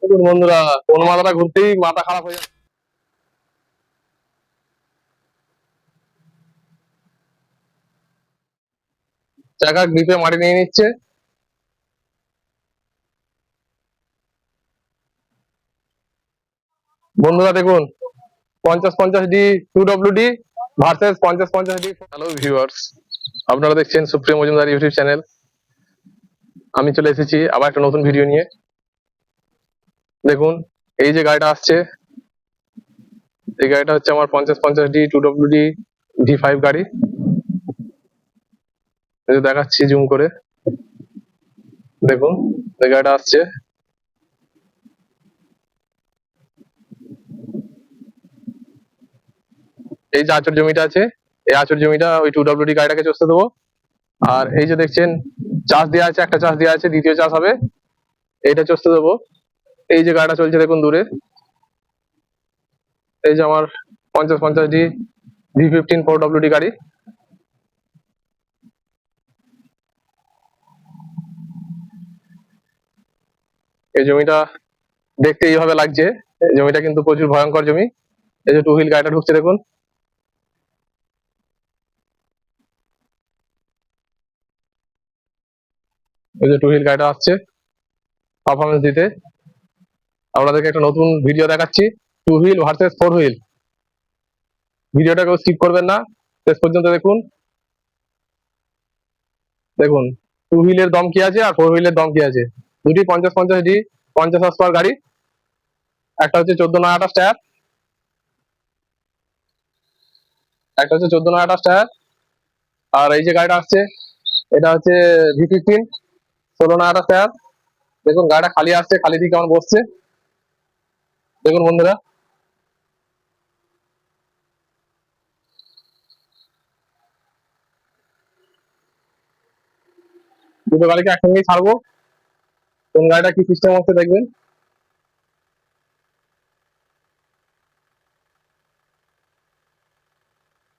দেখুন বন্ধুরা, কোন মাথাটা ঘুরতেই মাথা খারাপ হয়ে যাচ্ছে। চাকা গ্রিপে মাটি নিয়ে নিচ্ছে। বন্ধুরা দেখুন, 50-50 D 2WD versus 50-50 D. Hello viewers, আপনারা দেখছেন সুপ্রিয় মজুমদার ইউটিউব চ্যানেল। আমি চলে এসেছি আবার একটা নতুন ভিডিও নিয়ে। দেখুন, এই যে গাড়িটা আসছে, এই গাড়িটা হচ্ছে আমার 50-50 ডি 2WD V5 গাড়ি। এই যে দেখাচ্ছি জুম করে, দেখুন এই গাড়িটা আসছে। এই যে আচর জমিটা আছে, এই আচর জমিটা ওই 2WD গাড়িটাকে চষতে দেবো। আর এই যে দেখছেন চাষ দেওয়া আছে, একটা চাষ দেওয়া আছে, দ্বিতীয় চাষ হবে, এইটা চষতে দেবো। এই যে গাড়িটা চলছে দেখুন দূরে, এই যে আমার 50-50 ডি V15 4WD গাড়ি। এই জমিটা দেখতে এইভাবে লাগছে, এই জমিটা কিন্তু প্রচুর ভয়ঙ্কর জমি। এই যে টু হুইল গাড়িটা ঢুকছে দেখুন, এই যে টু হুইল গাড়িটা আসছে পারফরমেন্স দিতে। আপনাদেরকে একটা নতুন ভিডিও দেখাচ্ছি, two wheel versus four wheel. ভিডিওটাকে স্কিপ করবেন না, শেষ পর্যন্ত দেখুন। দেখুন টু হুইলের দম কি আছে আর ফোর হুইলের দম কি আছে। দুটি 50-50 ডি 50 হর্স পাওয়ার গাড়ি। একটা হচ্ছে 14 না 28 টায়ার, একটা হচ্ছে 14 না 28 টায়ার। আর এই যে গাড়িটা আসছে, এটা হচ্ছে V15 16 না 28 টায়ার। দেখুন গাড়িটা খালি আসছে, খালি দিয়ে কেমন বসছে দেখুন বন্ধুরা। দুটো গাড়িকে একসঙ্গেই ছাড়বো, কোন গাড়িটা কি সিস্টেম হচ্ছে দেখবেন।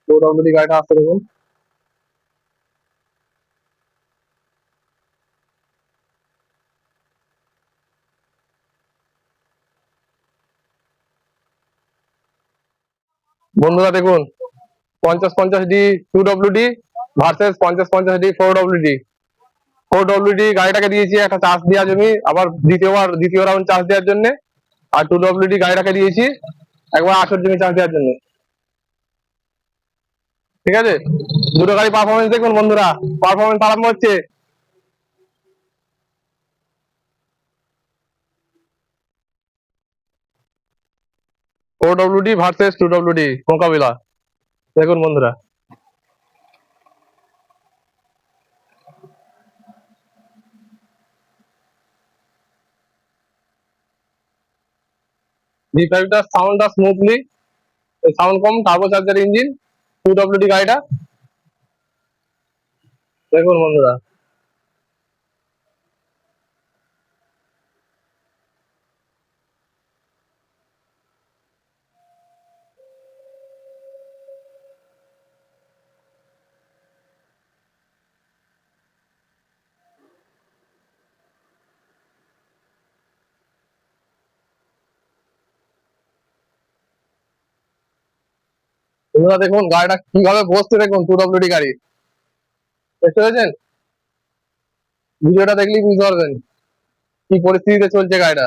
2WD গাড়িটা আসছে দেখুন। বন্ধুরা দেখুন, 50-50 D 2WD versus 50-50 D 4WD। 4WD গাড়িটাকে দিয়েছি একটা চার্জ দেওয়া জমি, আবার দ্বিতীয় রাউন্ড চার্জ দেওয়ার জন্য। আর 2WD গাড়িটাকে দিয়েছি একবার আসর জমি চার্জ দেওয়ার জন্য। ঠিক আছে, দুটো গাড়ি পারফরমেন্স দেখুন বন্ধুরা, পারফরমেন্স আরম্ভ হচ্ছে। 4WD ভার্সেস 2WD মোকাবিলা দেখুন বন্ধুরা। V5টা সাউন্ডটা স্মুথলি, সাউন্ড কম, টার্বো চার্জার ইঞ্জিন, 2WD গাড়িটা দেখুন বন্ধুরা। বন্ধুরা দেখুন গাড়িটা কিভাবে বসছে, দেখুন 2WD গাড়ি, দেখতে পেয়েছেন? ভিডিওটা দেখলেই বুঝতে পারবেন কি পরিস্থিতিতে চলছে গাড়িটা।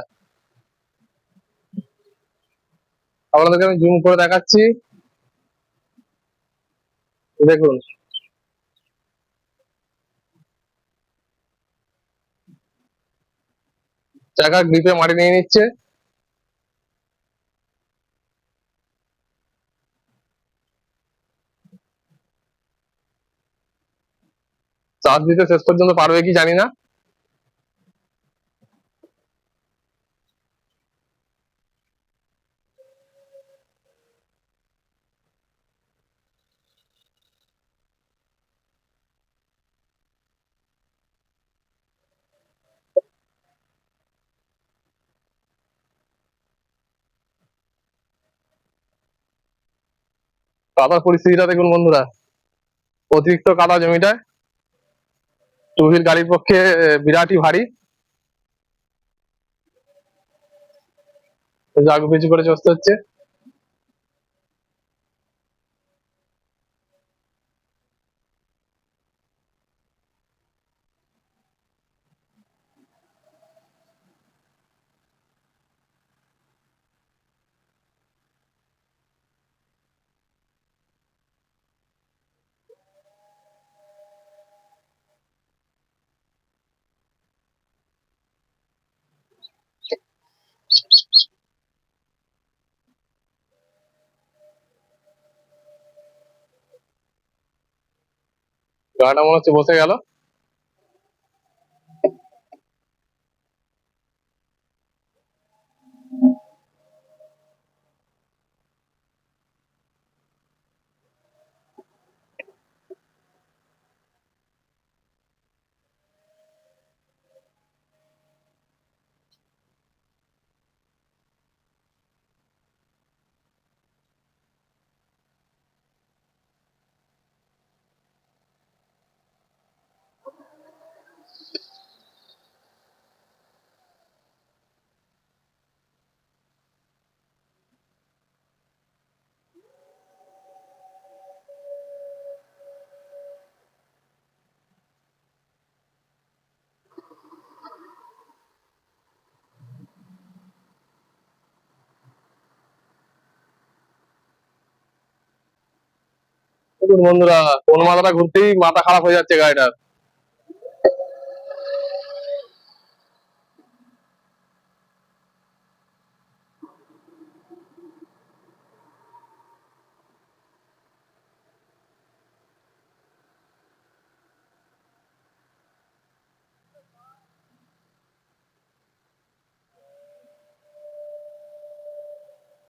আপনাদেরকে আমি জুম করে দেখাচ্ছি, দেখুন। চাকা গ্রিপে মাটি নিয়ে নিচ্ছে। চার্জ দিতে শেষ পর্যন্ত পারবে কি জানি না। কাদার পরিস্থিতিটা দেখুন বন্ধুরা, অতিরিক্ত কাদা জমিটায়। টু হুইল গাড়ির পক্ষে বিরাটই ভারী। আগে পিছু করে চলতে হচ্ছে। গাড়িটা মনে হচ্ছে বসে গেল। দেখুন বন্ধুরা, কোন মাথাটা ঘুরতেই মাথা খারাপ হয়ে যাচ্ছে গাড়িটার।